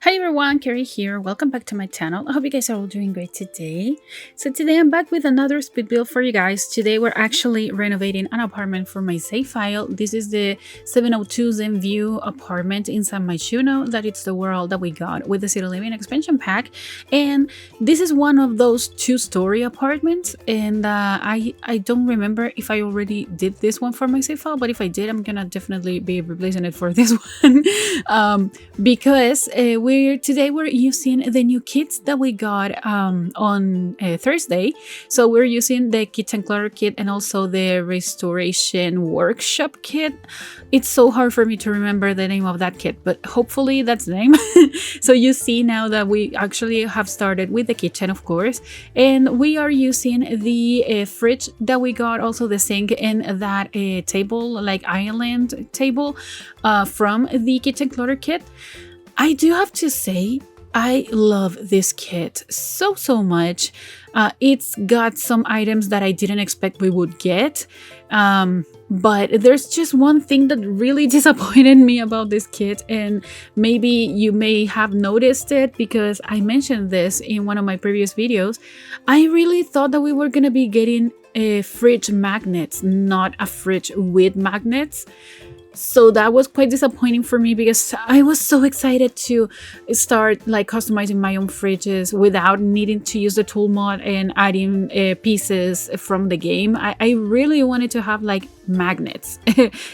Hi everyone, Kaary here. Welcome back to my channel. I hope you guys are all doing great today. So today I'm back with another speed build for you guys. Today we're actually renovating an apartment for my save file. This is the 702 ZenView apartment inside Myshuno. That it's the world that we got with the City Living expansion pack. And this is one of those two-story apartments. And I don't remember if I already did this one for my save file, but if I did, I'm gonna definitely be replacing it for this one. Because today we're using the new kits that we got on Thursday. So we're using the kitchen clutter kit and also the restoration workshop kit. It's so hard for me to remember the name of that kit, but hopefully that's the name. So you see now that we actually have started with the kitchen, of course, and we are using the fridge that we got, also the sink and that table, like island table from the kitchen clutter kit. I do have to say, I love this kit so much. It's got some items that I didn't expect we would get. But there's just one thing that really disappointed me about this kit, and maybe you may have noticed it because I mentioned this in one of my previous videos. I really thought that we were gonna be getting fridge magnets, not a fridge with magnets. So that was quite disappointing for me because I was so excited to start like customizing my own fridges without needing to use the tool mod and adding pieces from the game. I really wanted to have like magnets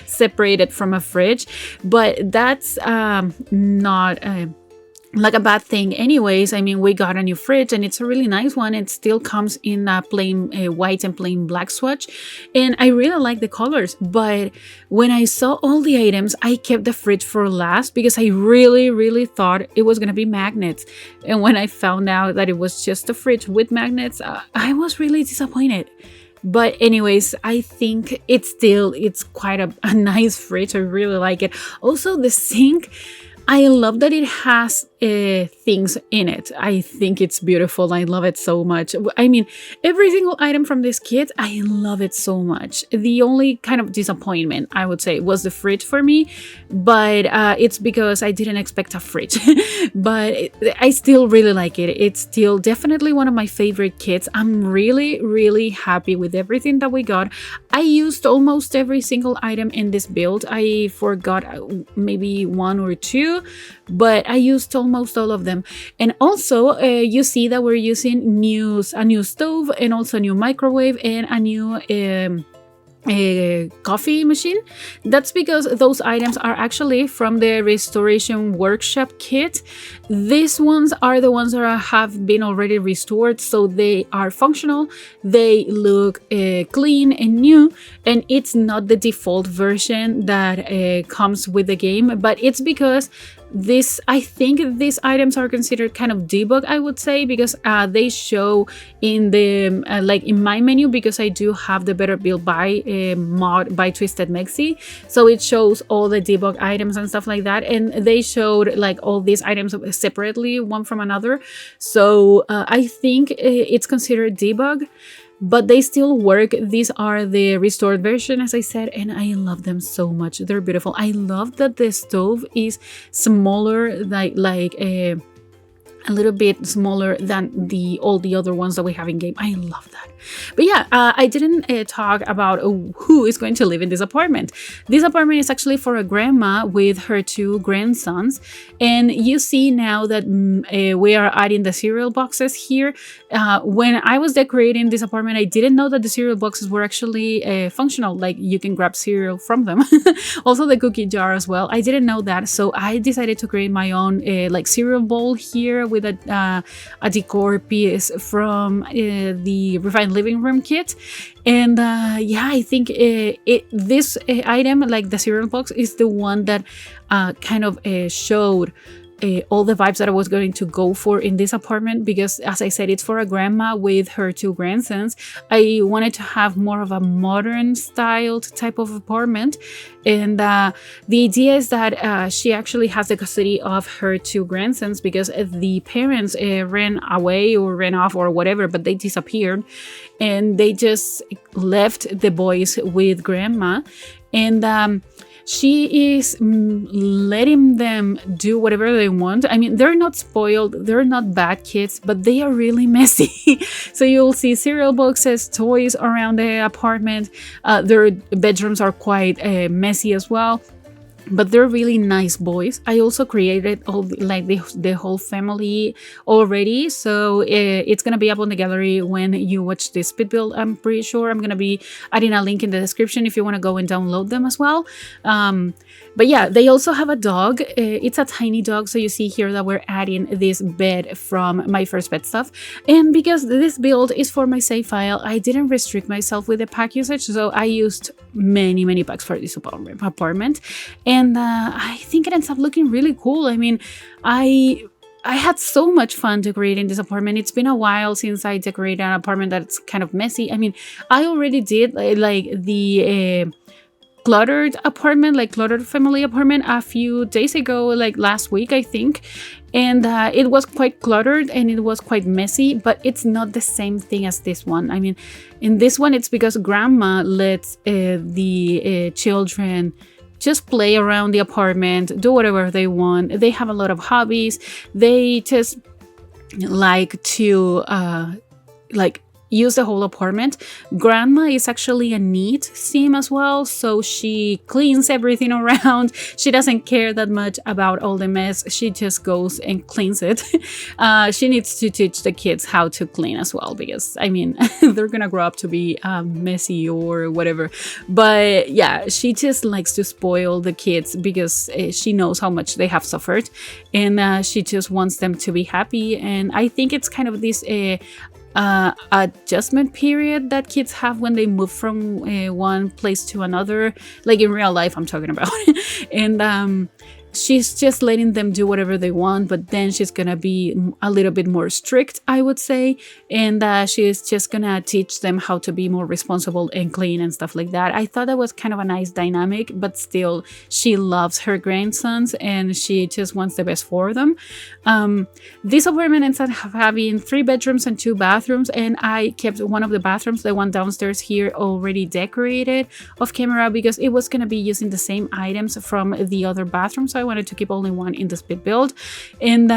separated from a fridge, but that's not like a bad thing anyways. I mean, we got a new fridge and it's a really nice one. It still comes in a plain white and plain black swatch, and I really like the colors. But when I saw all the items, I kept the fridge for last because I really thought it was gonna be magnets. And when I found out that it was just a fridge with magnets, I was really disappointed. But anyways, I think it's quite a nice fridge. I really like it. Also, the sink, I love that it has things in it. I think it's beautiful. I love it so much. I mean, every single item from this kit, I love it so much. The only kind of disappointment, I would say, was the fridge for me, but it's because I didn't expect a fridge. But I still really like it. It's still definitely one of my favorite kits. I'm really happy with everything that we got. I used almost every single item in this build. I forgot maybe one or two, but I used almost all of them. And also you see that we're using a new stove and also a new microwave and a new coffee machine. That's because those items are actually from the restoration workshop kit. These ones are the ones that have been already restored, so they are functional, they look clean and new, and it's not the default version that comes with the game. But it's because I think these items are considered kind of debug, I would say, because they show in the like in my menu, because I do have the Better Build by mod by Twisted Mexi, so it shows all the debug items and stuff like that, and they showed like all these items separately, one from another. So I think it's considered debug, but they still work. These are the restored version, as I said, and I love them so much. They're beautiful. I love that the stove is smaller, like a little bit smaller than all the other ones that we have in game. I love that. But yeah, I didn't talk about who is going to live in this apartment. This apartment is actually for a grandma with her two grandsons, and you see now that we are adding the cereal boxes here. When I was decorating this apartment, I didn't know that the cereal boxes were actually functional, like you can grab cereal from them. Also the cookie jar as well. I didn't know that, so I decided to create my own like cereal bowl here with a decor piece from the Refined Living Room kit. And yeah, I think this item, like the cereal box, is the one that kind of showed all the vibes that I was going to go for in this apartment, because as I said, it's for a grandma with her two grandsons. I wanted to have more of a modern styled type of apartment, and the idea is that she actually has the custody of her two grandsons because the parents ran away or ran off or whatever, but they disappeared, and they just left the boys with grandma. And she is letting them do whatever they want. I mean, they're not spoiled, they're not bad kids, but they are really messy. So you'll see cereal boxes, toys around the apartment. Their bedrooms are quite messy as well, but they're really nice boys. I also created all the whole family already, so it's gonna be up on the gallery when you watch this speed build. I'm pretty sure I'm gonna be adding a link in the description if you want to go and download them as well. But yeah, they also have a dog. It's a tiny dog, so you see here that we're adding this bed from my first pet stuff. And because this build is for my save file, I didn't restrict myself with the pack usage, so I used many packs for this apartment. And I think it ends up looking really cool. I mean, I had so much fun decorating this apartment. It's been a while since I decorated an apartment that's kind of messy. I mean, I already did like the cluttered apartment, like cluttered family apartment a few days ago, like last week, I think. And it was quite cluttered and it was quite messy, but it's not the same thing as this one. I mean, in this one, it's because grandma lets the children just play around the apartment, do whatever they want. They have a lot of hobbies. They just like to use the whole apartment. Grandma is actually a neat sim as well, so she cleans everything around. She doesn't care that much about all the mess. She just goes and cleans it. She needs to teach the kids how to clean as well, because I mean they're gonna grow up to be messy or whatever. But yeah, she just likes to spoil the kids because she knows how much they have suffered, and she just wants them to be happy. And I think it's kind of this adjustment period that kids have when they move from one place to another, like in real life I'm talking about. And she's just letting them do whatever they want, but then she's gonna be a little bit more strict, I would say, and she's just gonna teach them how to be more responsible and clean and stuff like that. I thought that was kind of a nice dynamic, but still she loves her grandsons and she just wants the best for them. This apartment ends up having 3 bedrooms and 2 bathrooms, and I kept one of the bathrooms, the one downstairs here, already decorated off camera because it was gonna be using the same items from the other bathroom, so I wanted to keep only one in the speed build. And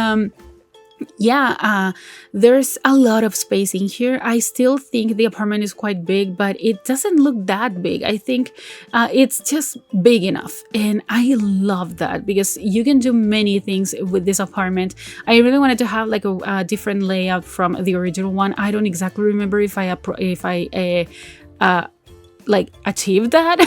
yeah, there's a lot of space in here. I still think the apartment is quite big, but it doesn't look that big. I think it's just big enough, and I love that because you can do many things with this apartment. I really wanted to have like a different layout from the original one. I don't exactly remember if I like achieved that.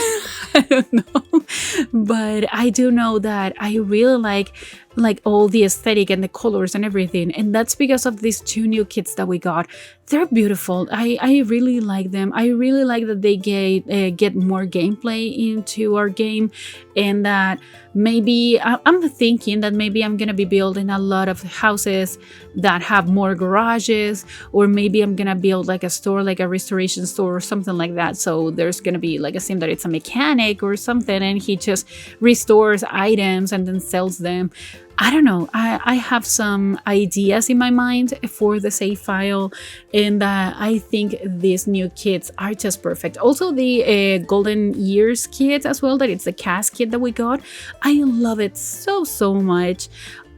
I don't know, but I do know that I really like all the aesthetic and the colors and everything, and that's because of these 2 new kits that we got. They're beautiful. I really like them. I really like that they get more gameplay into our game, and that maybe I'm thinking that maybe I'm gonna be building a lot of houses that have more garages, or maybe I'm gonna build like a store, like a restoration store or something like that. So there's gonna be like a sim that it's a mechanic or something, and he just restores items and then sells them. I don't know. I have some ideas in my mind for the save file, and I think these new kits are just perfect. Also, the Golden Years kit as well, that it's the cast kit that we got. I love it so much.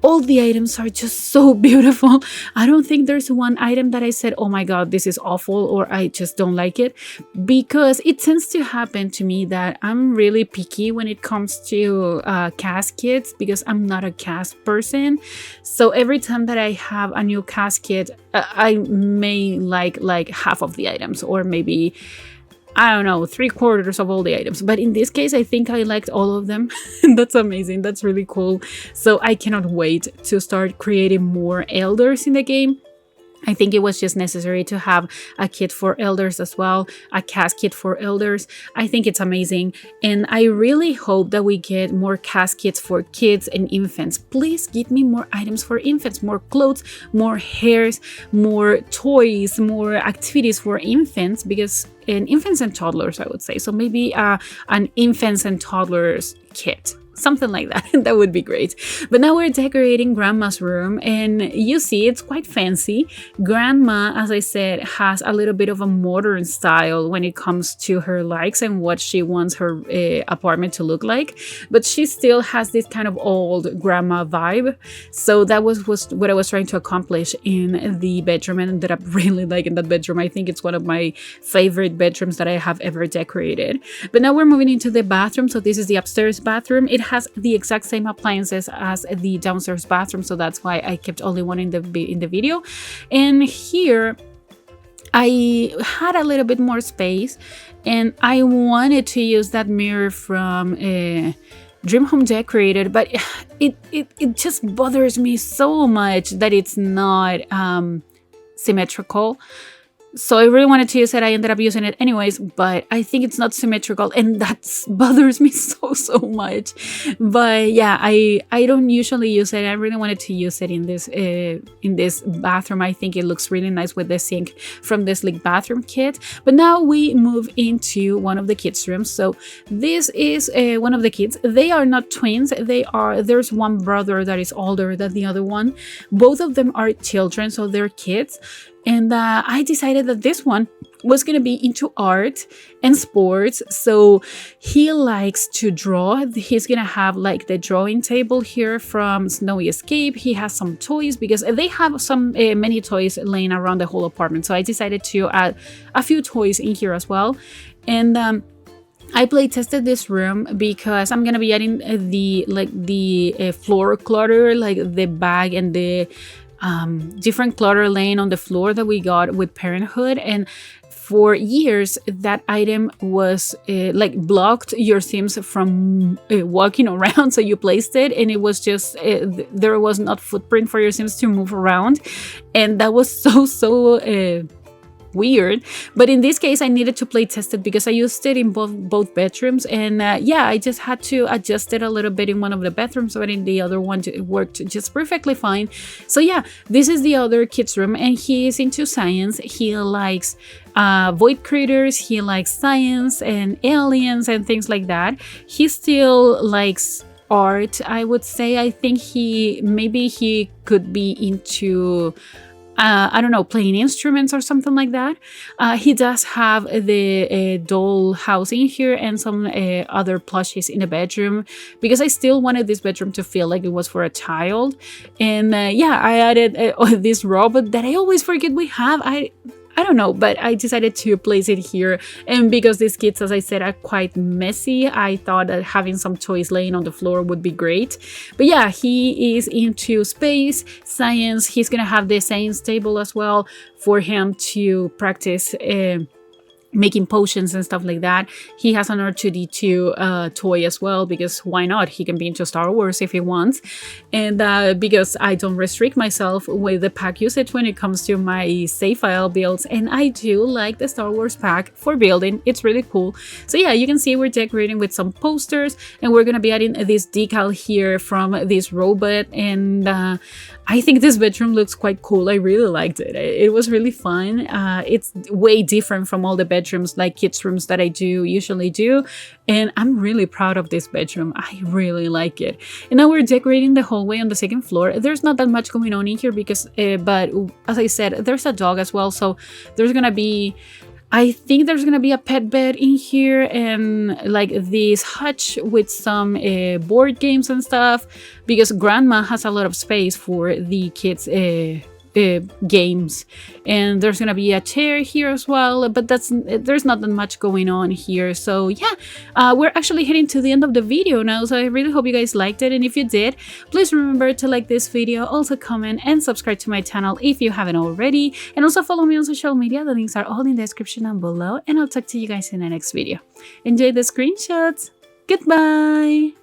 All the items are just so beautiful. I don't think there's one item that I said, oh my god, this is awful, or I just don't like it, because it tends to happen to me that I'm really picky when it comes to cast kits, because I'm not a cast person. So every time that I have a new cast kit, I may like half of the items, or maybe, I don't know, 3/4 of all the items. But in this case, I think I liked all of them. That's amazing. That's really cool. So I cannot wait to start creating more elders in the game. I think it was just necessary to have a kit for elders as well, a cast kit for elders. I think it's amazing, and I really hope that we get more cast kits for kids and infants. Please give me more items for infants, more clothes, more hairs, more toys, more activities for infants, because in infants and toddlers, I would say. So maybe an infants and toddlers kit something like that. That would be great. But now we're decorating grandma's room, and you see it's quite fancy. Grandma, as I said, has a little bit of a modern style when it comes to her likes and what she wants her apartment to look like, but she still has this kind of old grandma vibe. So that was what I was trying to accomplish in the bedroom, and ended up really liking that bedroom. I think it's one of my favorite bedrooms that I have ever decorated. But now we're moving into the bathroom. So this is the upstairs bathroom. It has the exact same appliances as the downstairs bathroom, so that's why I kept only one in the video. And here I had a little bit more space, and I wanted to use that mirror from Dream Home Decorated, but it just bothers me so much that it's not symmetrical. So I really wanted to use it. I ended up using it anyways, but I think it's not symmetrical, and that bothers me so much. But yeah, I don't usually use it. I really wanted to use it in this bathroom. I think it looks really nice with the sink from this like bathroom kit. But now we move into one of the kids' rooms. So this is one of the kids. They are not twins. There's one brother that is older than the other one. Both of them are children, so they're kids. And I decided that this one was going to be into art and sports. So he likes to draw. He's going to have like the drawing table here from Snowy Escape. He has some toys because they have some many toys laying around the whole apartment. So I decided to add a few toys in here as well. And I play tested this room because I'm gonna be adding the floor clutter, like the bag and the different clutter laying on the floor that we got with Parenthood. And for years that item was like blocked your Sims from walking around, so you placed it and it was just there was not footprint for your Sims to move around, and that was so weird. But in this case I needed to play test it because I used it in both bedrooms, and yeah, I just had to adjust it a little bit in one of the bedrooms, but in the other one it worked just perfectly fine. So yeah, this is the other kid's room, and he is into science. He likes void critters, he likes science and aliens and things like that. He still likes art, I would say. I think maybe he could be into I don't know, playing instruments or something like that. He does have the doll house in here and some other plushies in the bedroom, because I still wanted this bedroom to feel like it was for a child. And yeah, I added this robot that I always forget we have. I don't know, but I decided to place it here. And because these kids, as I said, are quite messy, I thought that having some toys laying on the floor would be great. But yeah, he is into space, science. He's gonna have the science table as well for him to practice making potions and stuff like that. He has an R2-D2 toy as well, because why not? He can be into Star Wars if he wants. And because I don't restrict myself with the pack usage when it comes to my save file builds, and I do like the Star Wars pack for building. It's really cool. So yeah, you can see we're decorating with some posters, and we're gonna be adding this decal here from this robot. And I think this bedroom looks quite cool. I really liked it. It was really fun. It's way different from all the bedrooms, like kids' rooms, that I usually do. And I'm really proud of this bedroom. I really like it. And now we're decorating the hallway on the second floor. There's not that much going on in here because, but as I said, there's a dog as well. So there's gonna be, I think there's gonna be a pet bed in here, and like this hutch with some board games and stuff, because grandma has a lot of space for the kids' games. And there's gonna be a chair here as well, but there's not that much going on here. So yeah, we're actually heading to the end of the video now, so I really hope you guys liked it. And if you did, please remember to like this video, also comment and subscribe to my channel if you haven't already, and also follow me on social media. The links are all in the description down below, and I'll talk to you guys in the next video. Enjoy the screenshots. Goodbye.